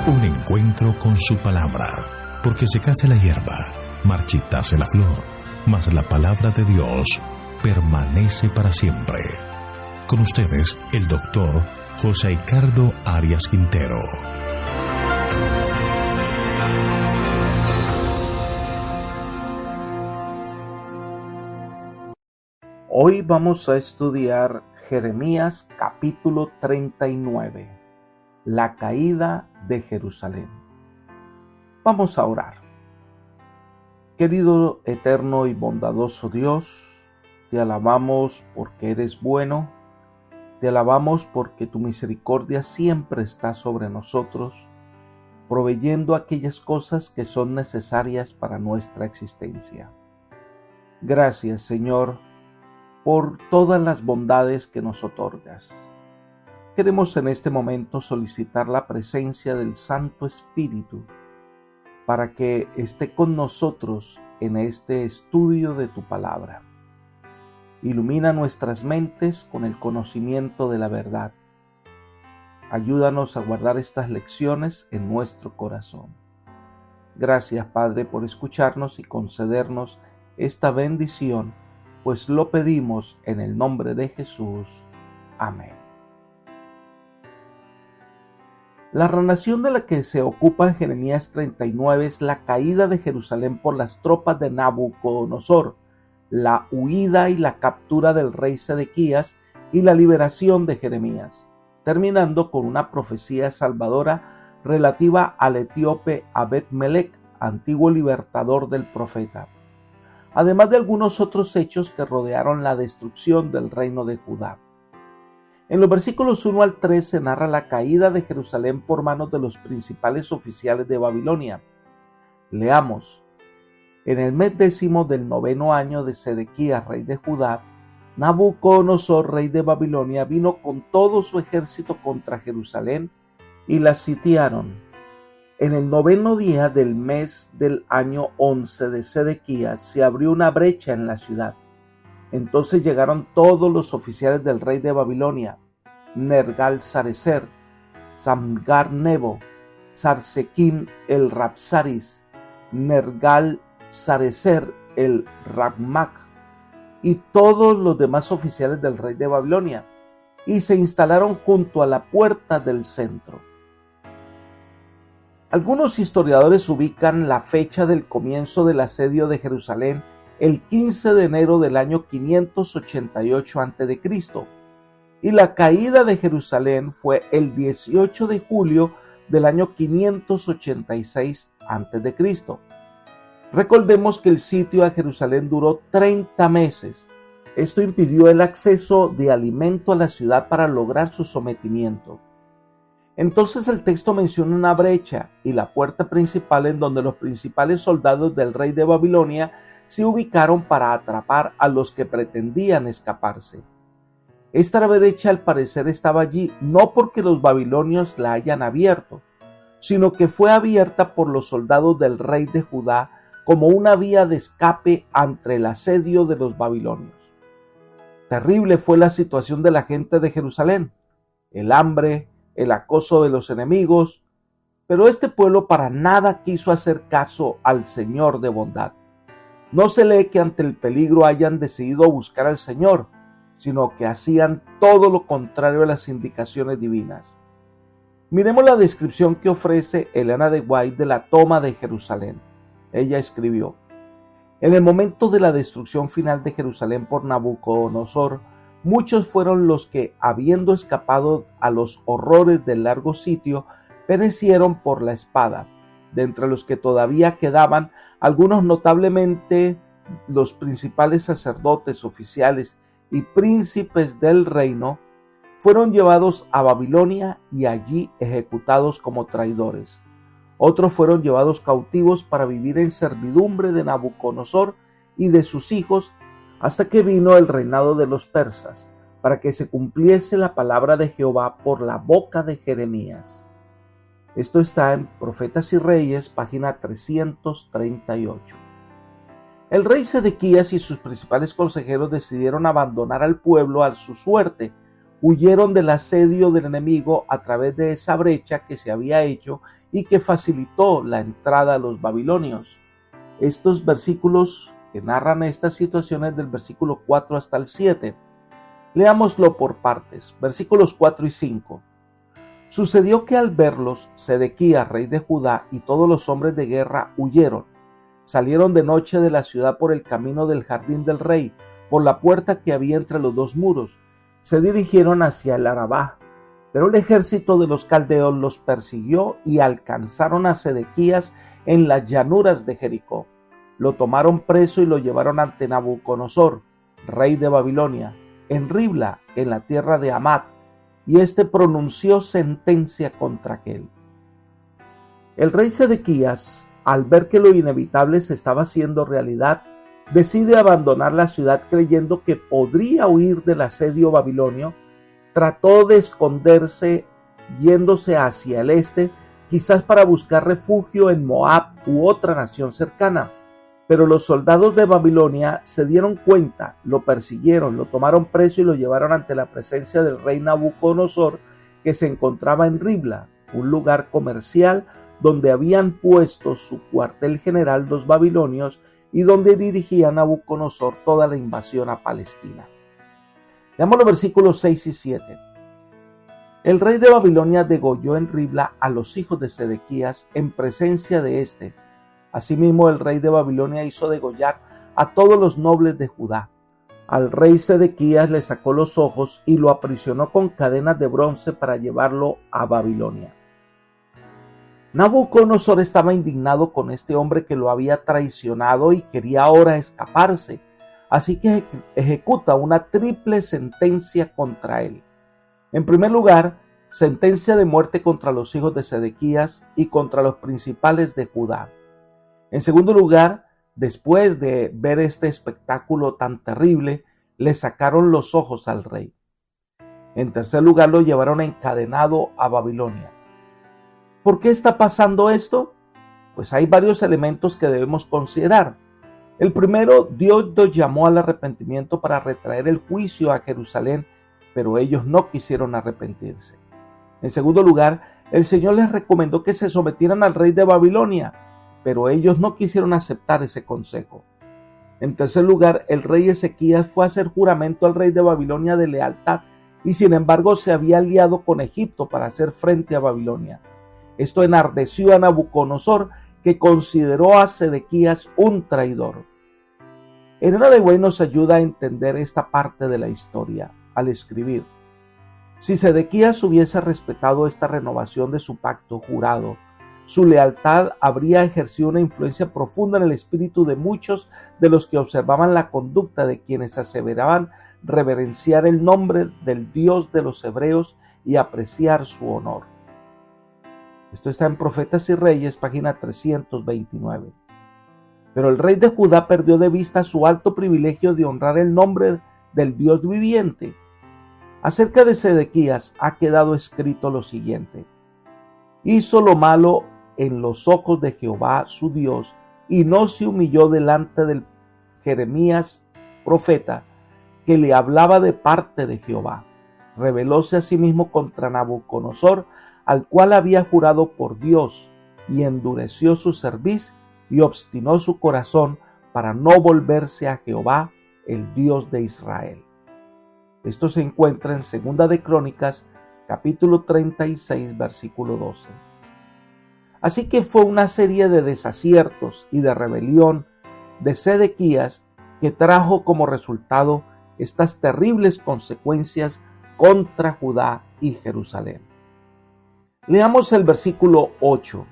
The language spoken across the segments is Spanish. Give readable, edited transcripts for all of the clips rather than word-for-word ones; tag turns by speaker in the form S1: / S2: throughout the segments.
S1: Un encuentro con su palabra, porque secase la hierba, marchitase la flor, mas la palabra de Dios permanece para siempre. Con ustedes, el doctor José Ricardo Arias Quintero.
S2: Hoy vamos a estudiar Jeremías capítulo 39, la caída de Jerusalén. Vamos a orar. Querido, eterno y bondadoso Dios, te alabamos porque eres bueno, te alabamos porque tu misericordia siempre está sobre nosotros, proveyendo aquellas cosas que son necesarias para nuestra existencia. Gracias, Señor, por todas las bondades que nos otorgas. Queremos en este momento solicitar la presencia del Santo Espíritu para que esté con nosotros en este estudio de tu palabra. Ilumina nuestras mentes con el conocimiento de la verdad. Ayúdanos a guardar estas lecciones en nuestro corazón. Gracias, Padre, por escucharnos y concedernos esta bendición, pues lo pedimos en el nombre de Jesús. Amén. La narración de la que se ocupa en Jeremías 39 es la caída de Jerusalén por las tropas de Nabucodonosor, la huida y la captura del rey Sedequías y la liberación de Jeremías, terminando con una profecía salvadora relativa al etíope Abed-Melech, antiguo libertador del profeta, además de algunos otros hechos que rodearon la destrucción del reino de Judá. En los versículos 1 al 3 se narra la caída de Jerusalén por manos de los principales oficiales de Babilonia. Leamos. En el mes 10 del 9º año de Sedequías, rey de Judá, Nabucodonosor, rey de Babilonia, vino con todo su ejército contra Jerusalén y la sitiaron. En el 9º día del mes del año 11 de Sedequías se abrió una brecha en la ciudad. Entonces llegaron todos los oficiales del rey de Babilonia, Nergal-Sarecer, Samgar-Nebo, Sarsequim el Rabsaris, Nergal-Sarecer el Rabmac y todos los demás oficiales del rey de Babilonia, y se instalaron junto a la puerta del centro. Algunos historiadores ubican la fecha del comienzo del asedio de Jerusalén el 15 de enero del año 588 a.C. y la caída de Jerusalén fue el 18 de julio del año 586 a.C. Recordemos que el sitio a Jerusalén duró 30 meses. Esto impidió el acceso de alimento a la ciudad para lograr su sometimiento. Entonces el texto menciona una brecha y la puerta principal en donde los principales soldados del rey de Babilonia se ubicaron para atrapar a los que pretendían escaparse. Esta brecha al parecer estaba allí no porque los babilonios la hayan abierto, sino que fue abierta por los soldados del rey de Judá como una vía de escape ante el asedio de los babilonios. Terrible fue la situación de la gente de Jerusalén, el hambre, el acoso de los enemigos, pero este pueblo para nada quiso hacer caso al Señor de bondad. No se lee que ante el peligro hayan decidido buscar al Señor, sino que hacían todo lo contrario a las indicaciones divinas. Miremos la descripción que ofrece Elena de White de la toma de Jerusalén. Ella escribió: en el momento de la destrucción final de Jerusalén por Nabucodonosor, muchos fueron los que, habiendo escapado a los horrores del largo sitio, perecieron por la espada. De entre los que todavía quedaban, algunos, notablemente los principales sacerdotes, oficiales y príncipes del reino, fueron llevados a Babilonia y allí ejecutados como traidores. Otros fueron llevados cautivos para vivir en servidumbre de Nabucodonosor y de sus hijos, hasta que vino el reinado de los persas, para que se cumpliese la palabra de Jehová por la boca de Jeremías. Esto está en Profetas y Reyes, página 338. El rey Sedequías y sus principales consejeros decidieron abandonar al pueblo a su suerte, huyeron del asedio del enemigo a través de esa brecha que se había hecho y que facilitó la entrada a los babilonios. Estos versículos que narran estas situaciones del versículo 4 hasta el 7. Leámoslo por partes, versículos 4 y 5. Sucedió que al verlos, Sedequías, rey de Judá, y todos los hombres de guerra huyeron. Salieron de noche de la ciudad por el camino del jardín del rey, por la puerta que había entre los dos muros. Se dirigieron hacia el Arabá, pero el ejército de los caldeos los persiguió y alcanzaron a Sedequías en las llanuras de Jericó. Lo tomaron preso y lo llevaron ante Nabucodonosor, rey de Babilonia, en Ribla, en la tierra de Hamat, y éste pronunció sentencia contra aquél. El rey Sedequías, al ver que lo inevitable se estaba haciendo realidad, decide abandonar la ciudad creyendo que podría huir del asedio babilonio. Trató de esconderse yéndose hacia el este, quizás para buscar refugio en Moab u otra nación cercana. Pero los soldados de Babilonia se dieron cuenta, lo persiguieron, lo tomaron preso y lo llevaron ante la presencia del rey Nabucodonosor, que se encontraba en Ribla, un lugar comercial donde habían puesto su cuartel general los babilonios y donde dirigía Nabucodonosor toda la invasión a Palestina. Leamos los versículos 6 y 7. El rey de Babilonia degolló en Ribla a los hijos de Sedequías en presencia de éste. Asimismo, el rey de Babilonia hizo degollar a todos los nobles de Judá. Al rey Sedequías le sacó los ojos y lo aprisionó con cadenas de bronce para llevarlo a Babilonia. Nabucodonosor estaba indignado con este hombre que lo había traicionado y quería ahora escaparse, así que ejecuta una triple sentencia contra él. En primer lugar, sentencia de muerte contra los hijos de Sedequías y contra los principales de Judá. En segundo lugar, después de ver este espectáculo tan terrible, le sacaron los ojos al rey. En tercer lugar, lo llevaron encadenado a Babilonia. ¿Por qué está pasando esto? Pues hay varios elementos que debemos considerar. El primero, Dios los llamó al arrepentimiento para retraer el juicio a Jerusalén, pero ellos no quisieron arrepentirse. En segundo lugar, el Señor les recomendó que se sometieran al rey de Babilonia, pero ellos no quisieron aceptar ese consejo. En tercer lugar, el rey Ezequías fue a hacer juramento al rey de Babilonia de lealtad y sin embargo se había aliado con Egipto para hacer frente a Babilonia. Esto enardeció a Nabucodonosor, que consideró a Sedequías un traidor. Elena de White nos ayuda a entender esta parte de la historia al escribir: si Sedequías hubiese respetado esta renovación de su pacto jurado, su lealtad habría ejercido una influencia profunda en el espíritu de muchos de los que observaban la conducta de quienes aseveraban reverenciar el nombre del Dios de los hebreos y apreciar su honor. Esto está en Profetas y Reyes, página 329. Pero el rey de Judá perdió de vista su alto privilegio de honrar el nombre del Dios viviente. Acerca de Sedequías ha quedado escrito lo siguiente: hizo lo malo en los ojos de Jehová su Dios y no se humilló delante del Jeremías profeta, que le hablaba de parte de Jehová. Rebelóse a sí mismo contra Nabucodonosor, al cual había jurado por Dios, y endureció su cerviz y obstinó su corazón para no volverse a Jehová, el Dios de Israel. Esto se encuentra en Segunda de Crónicas, capítulo 36, versículo 12. Así que fue una serie de desaciertos y de rebelión de Sedequías que trajo como resultado estas terribles consecuencias contra Judá y Jerusalén. Leamos el versículo 8.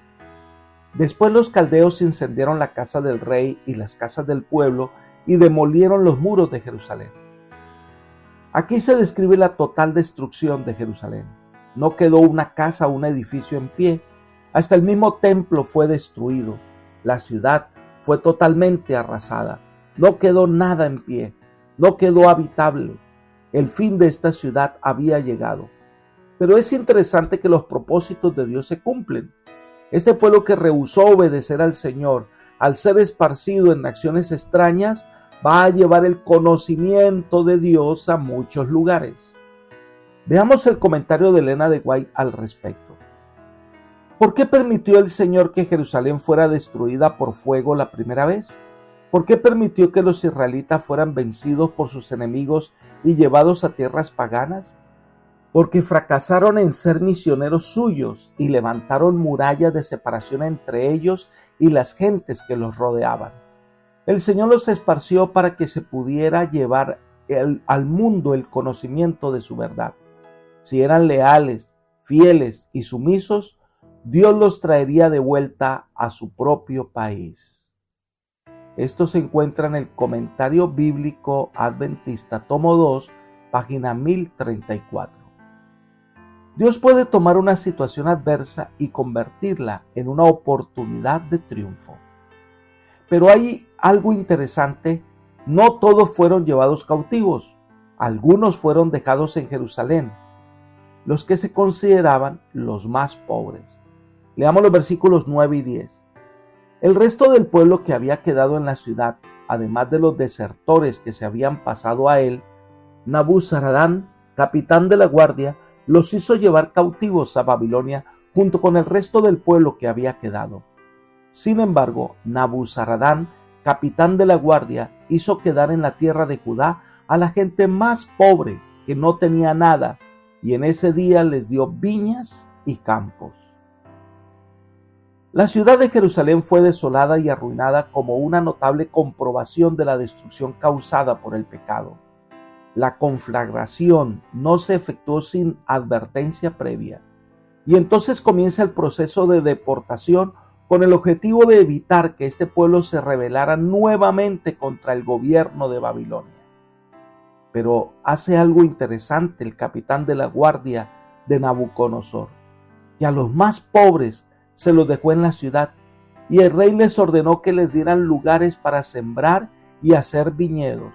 S2: Después los caldeos incendiaron la casa del rey y las casas del pueblo y demolieron los muros de Jerusalén. Aquí se describe la total destrucción de Jerusalén. No quedó una casa o un edificio en pie. Hasta el mismo templo fue destruido. La ciudad fue totalmente arrasada. No quedó nada en pie. No quedó habitable. El fin de esta ciudad había llegado. Pero es interesante que los propósitos de Dios se cumplen. Este pueblo que rehusó obedecer al Señor, al ser esparcido en naciones extrañas, va a llevar el conocimiento de Dios a muchos lugares. Veamos el comentario de Elena de White al respecto. ¿Por qué permitió el Señor que Jerusalén fuera destruida por fuego la primera vez? ¿Por qué permitió que los israelitas fueran vencidos por sus enemigos y llevados a tierras paganas? Porque fracasaron en ser misioneros suyos y levantaron murallas de separación entre ellos y las gentes que los rodeaban. El Señor los esparció para que se pudiera llevar al mundo el conocimiento de su verdad. Si eran leales, fieles y sumisos, Dios los traería de vuelta a su propio país. Esto se encuentra en el Comentario Bíblico Adventista, tomo 2, página 1034. Dios puede tomar una situación adversa y convertirla en una oportunidad de triunfo. Pero hay algo interesante, no todos fueron llevados cautivos, algunos fueron dejados en Jerusalén, los que se consideraban los más pobres. Leamos los versículos 9 y 10. El resto del pueblo que había quedado en la ciudad, además de los desertores que se habían pasado a él, Nabuzaradán, capitán de la guardia, los hizo llevar cautivos a Babilonia junto con el resto del pueblo que había quedado. Sin embargo, Nabuzaradán, capitán de la guardia, hizo quedar en la tierra de Judá a la gente más pobre que no tenía nada, y en ese día les dio viñas y campos. La ciudad de Jerusalén fue desolada y arruinada como una notable comprobación de la destrucción causada por el pecado. La conflagración no se efectuó sin advertencia previa, y entonces comienza el proceso de deportación con el objetivo de evitar que este pueblo se rebelara nuevamente contra el gobierno de Babilonia. Pero hace algo interesante el capitán de la guardia de Nabucodonosor, que a los más pobres se los dejó en la ciudad, y el rey les ordenó que les dieran lugares para sembrar y hacer viñedos.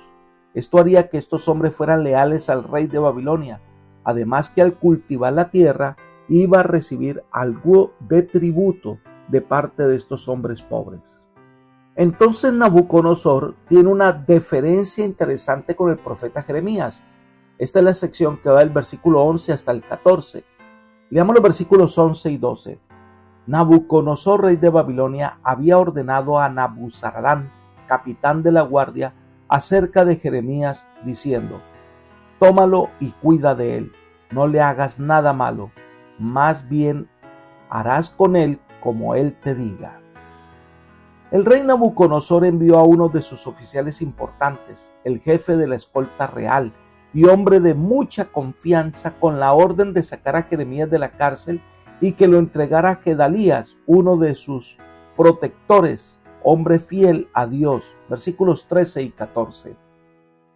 S2: Esto haría que estos hombres fueran leales al rey de Babilonia, además que al cultivar la tierra iba a recibir algo de tributo de parte de estos hombres pobres. Entonces Nabucodonosor tiene una deferencia interesante con el profeta Jeremías. Esta es la sección que va del versículo 11 hasta el 14. Leamos los versículos 11 y 12. Nabucodonosor, rey de Babilonia, había ordenado a Nabuzaradán, capitán de la guardia, acerca de Jeremías, diciendo: tómalo y cuida de él, no le hagas nada malo, más bien harás con él como él te diga. El rey Nabucodonosor envió a uno de sus oficiales importantes, el jefe de la escolta real y hombre de mucha confianza, con la orden de sacar a Jeremías de la cárcel y que lo entregara a Gedalías, uno de sus protectores, hombre fiel a Dios. Versículos 13 y 14.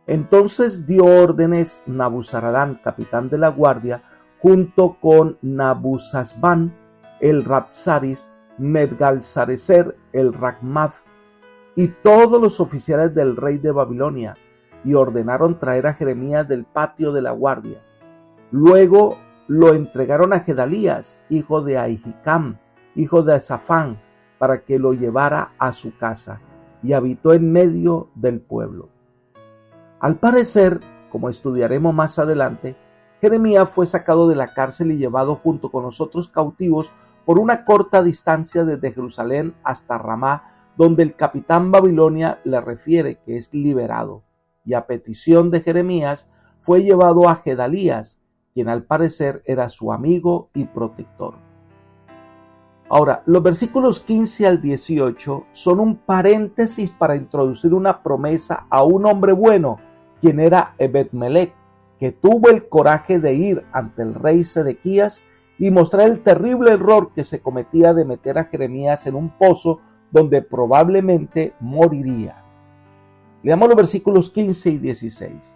S2: Entonces dio órdenes Nabuzaradán, capitán de la guardia, junto con Nabuzazbán, el Rabsaris, Nergal-Sarecer, el Racmaf, y todos los oficiales del rey de Babilonia, y ordenaron traer a Jeremías del patio de la guardia. Luego lo entregaron a Gedalías, hijo de Ahicam, hijo de Safán, para que lo llevara a su casa, y habitó en medio del pueblo. Al parecer, como estudiaremos más adelante, Jeremías fue sacado de la cárcel y llevado junto con los otros cautivos por una corta distancia desde Jerusalén hasta Ramá, donde el capitán Babilonia le refiere que es liberado, y a petición de Jeremías fue llevado a Gedalías, quien al parecer era su amigo y protector. Ahora, los versículos 15 al 18 son un paréntesis para introducir una promesa a un hombre bueno, quien era Ebed-Melech, que tuvo el coraje de ir ante el rey Sedequías y mostrar el terrible error que se cometía de meter a Jeremías en un pozo donde probablemente moriría. Leamos los versículos 15 y 16.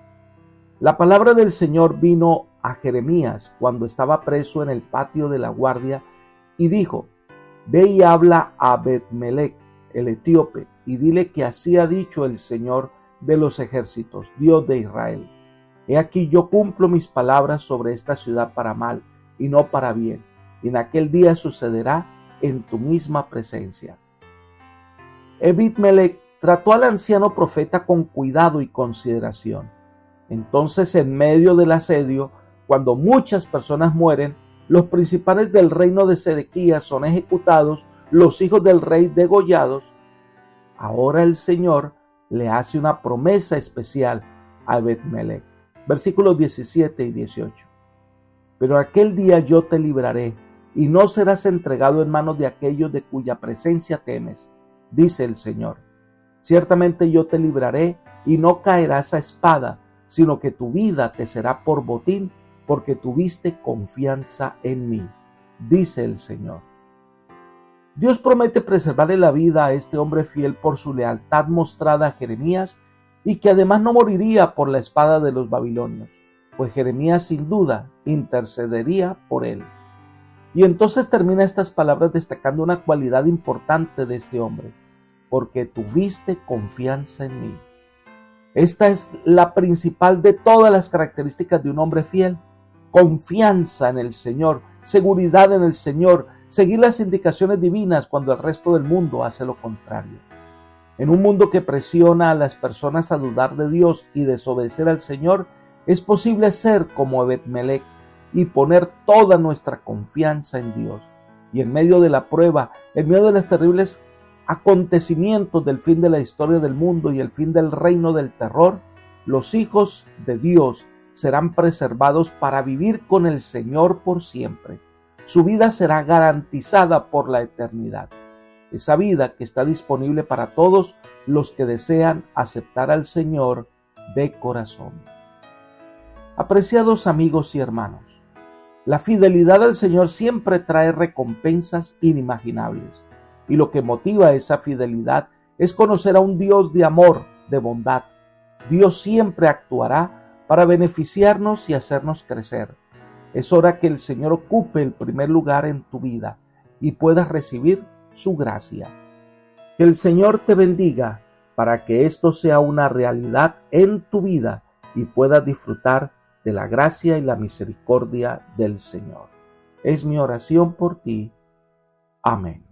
S2: La palabra del Señor vino a Jeremías cuando estaba preso en el patio de la guardia y dijo: ve y habla a Ebed-Melech, el etíope, y dile que así ha dicho el Señor de los ejércitos, Dios de Israel: he aquí yo cumplo mis palabras sobre esta ciudad para mal y no para bien, y en aquel día sucederá en tu misma presencia. Ebed-Melech trató al anciano profeta con cuidado y consideración. Entonces, en medio del asedio, cuando muchas personas mueren, los principales del reino de Sedequías son ejecutados, los hijos del rey degollados, ahora el Señor le hace una promesa especial a Ebed-Melech. Versículos 17 y 18. Pero aquel día yo te libraré, y no serás entregado en manos de aquellos de cuya presencia temes, dice el Señor. Ciertamente yo te libraré, y no caerás a espada, sino que tu vida te será por botín, porque tuviste confianza en mí, dice el Señor. Dios promete preservarle la vida a este hombre fiel por su lealtad mostrada a Jeremías, y que además no moriría por la espada de los babilonios, pues Jeremías sin duda intercedería por él. Y entonces termina estas palabras destacando una cualidad importante de este hombre: porque tuviste confianza en mí. Esta es la principal de todas las características de un hombre fiel: confianza en el Señor, seguridad en el Señor, seguir las indicaciones divinas cuando el resto del mundo hace lo contrario. En un mundo que presiona a las personas a dudar de Dios y desobedecer al Señor, es posible ser como Ebed-Melech y poner toda nuestra confianza en Dios. Y en medio de la prueba, en medio de los terribles acontecimientos del fin de la historia del mundo y el fin del reino del terror, los hijos de Dios serán preservados para vivir con el Señor por siempre. Su vida será garantizada por la eternidad. Esa vida que está disponible para todos los que desean aceptar al Señor de corazón. Apreciados amigos y hermanos, la fidelidad al Señor siempre trae recompensas inimaginables, y lo que motiva esa fidelidad es conocer a un Dios de amor, de bondad. Dios siempre actuará para beneficiarnos y hacernos crecer. Es hora que el Señor ocupe el primer lugar en tu vida y puedas recibir su gracia. Que el Señor te bendiga para que esto sea una realidad en tu vida y puedas disfrutar de la gracia y la misericordia del Señor. Es mi oración por ti. Amén.